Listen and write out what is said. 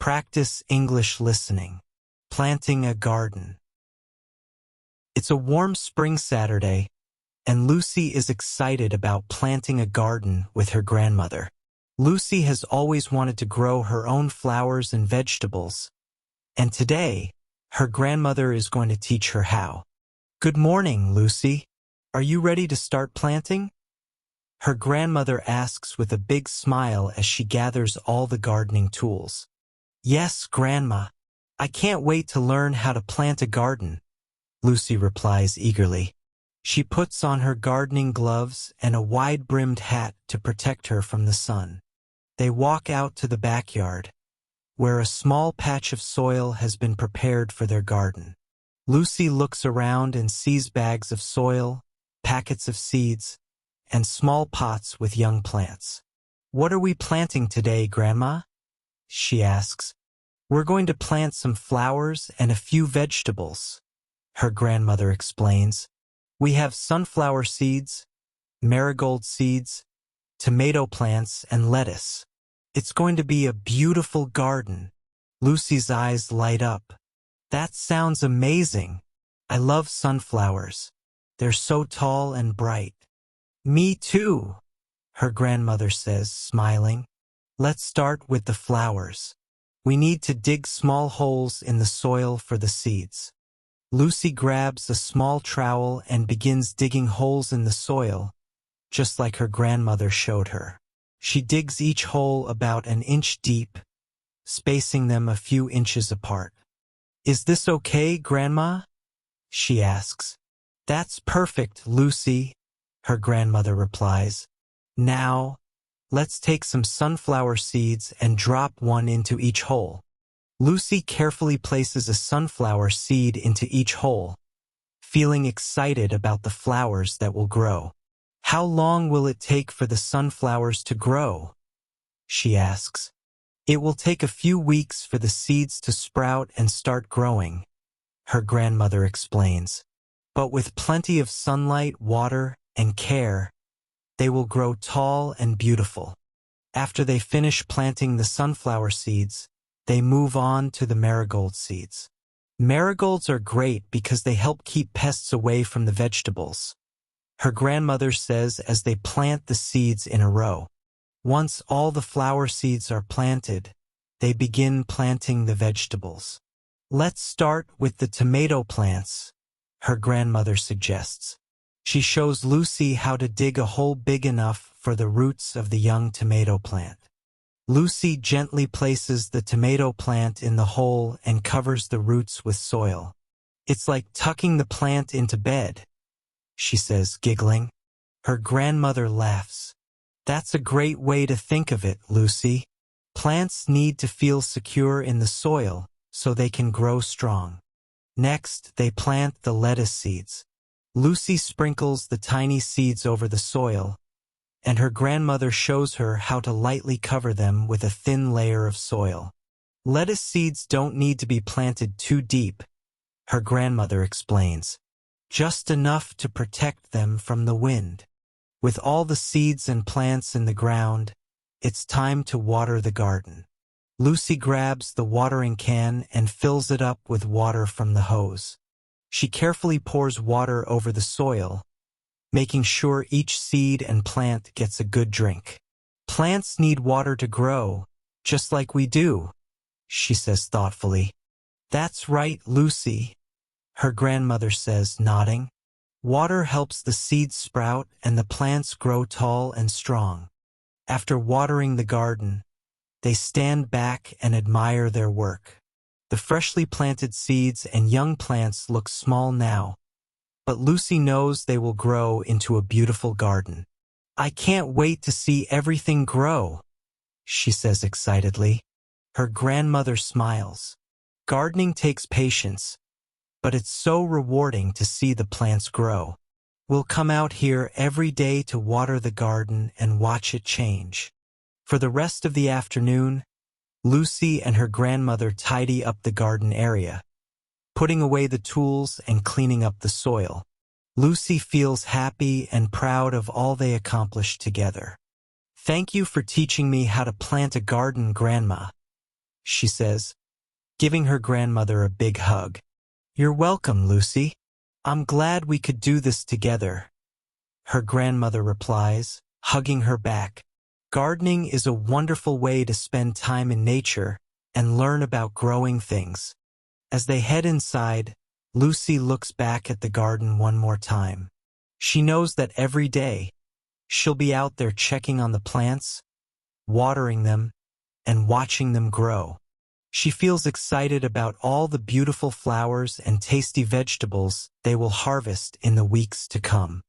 Practice English listening. Planting a garden. It's a warm spring Saturday, and Lucy is excited about planting a garden with her grandmother. Lucy has always wanted to grow her own flowers and vegetables, and today, her grandmother is going to teach her how. Good morning, Lucy. Are you ready to start planting? Her grandmother asks with a big smile as she gathers all the gardening tools. Yes, Grandma. I can't wait to learn how to plant a garden, Lucy replies eagerly. She puts on her gardening gloves and a wide-brimmed hat to protect her from the sun. They walk out to the backyard, where a small patch of soil has been prepared for their garden. Lucy looks around and sees bags of soil, packets of seeds, and small pots with young plants. What are we planting today, Grandma? She asks. We're going to plant some flowers and a few vegetables, her grandmother explains. We have sunflower seeds, marigold seeds, tomato plants, and lettuce. It's going to be a beautiful garden. Lucy's eyes light up. That sounds amazing. I love sunflowers. They're so tall and bright. Me too, her grandmother says, smiling. Let's start with the flowers. We need to dig small holes in the soil for the seeds. Lucy grabs a small trowel and begins digging holes in the soil, just like her grandmother showed her. She digs each hole about an inch deep, spacing them a few inches apart. Is this okay, Grandma? She asks. That's perfect, Lucy, her grandmother replies. Now, let's take some sunflower seeds and drop one into each hole. Lucy carefully places a sunflower seed into each hole, feeling excited about the flowers that will grow. How long will it take for the sunflowers to grow? She asks. It will take a few weeks for the seeds to sprout and start growing, her grandmother explains. But with plenty of sunlight, water, and care, they will grow tall and beautiful. After they finish planting the sunflower seeds, they move on to the marigold seeds. Marigolds are great because they help keep pests away from the vegetables, her grandmother says as they plant the seeds in a row. Once all the flower seeds are planted, they begin planting the vegetables. Let's start with the tomato plants, her grandmother suggests. She shows Lucy how to dig a hole big enough for the roots of the young tomato plant. Lucy gently places the tomato plant in the hole and covers the roots with soil. It's like tucking the plant into bed, she says, giggling. Her grandmother laughs. That's a great way to think of it, Lucy. Plants need to feel secure in the soil so they can grow strong. Next, they plant the lettuce seeds. Lucy sprinkles the tiny seeds over the soil, and her grandmother shows her how to lightly cover them with a thin layer of soil. Lettuce seeds don't need to be planted too deep, her grandmother explains. Just enough to protect them from the wind. With all the seeds and plants in the ground, it's time to water the garden. Lucy grabs the watering can and fills it up with water from the hose. She carefully pours water over the soil, making sure each seed and plant gets a good drink. Plants need water to grow, just like we do, she says thoughtfully. That's right, Lucy, her grandmother says, nodding. Water helps the seeds sprout and the plants grow tall and strong. After watering the garden, they stand back and admire their work. The freshly planted seeds and young plants look small now, but Lucy knows they will grow into a beautiful garden. I can't wait to see everything grow, she says excitedly. Her grandmother smiles. Gardening takes patience, but it's so rewarding to see the plants grow. We'll come out here every day to water the garden and watch it change. For the rest of the afternoon, Lucy and her grandmother tidy up the garden area, putting away the tools and cleaning up the soil. Lucy feels happy and proud of all they accomplished together. Thank you for teaching me how to plant a garden, Grandma, she says, giving her grandmother a big hug. "You're welcome, Lucy. I'm glad we could do this together," her grandmother replies, hugging her back. Gardening is a wonderful way to spend time in nature and learn about growing things. As they head inside, Lucy looks back at the garden one more time. She knows that every day, she'll be out there checking on the plants, watering them, and watching them grow. She feels excited about all the beautiful flowers and tasty vegetables they will harvest in the weeks to come.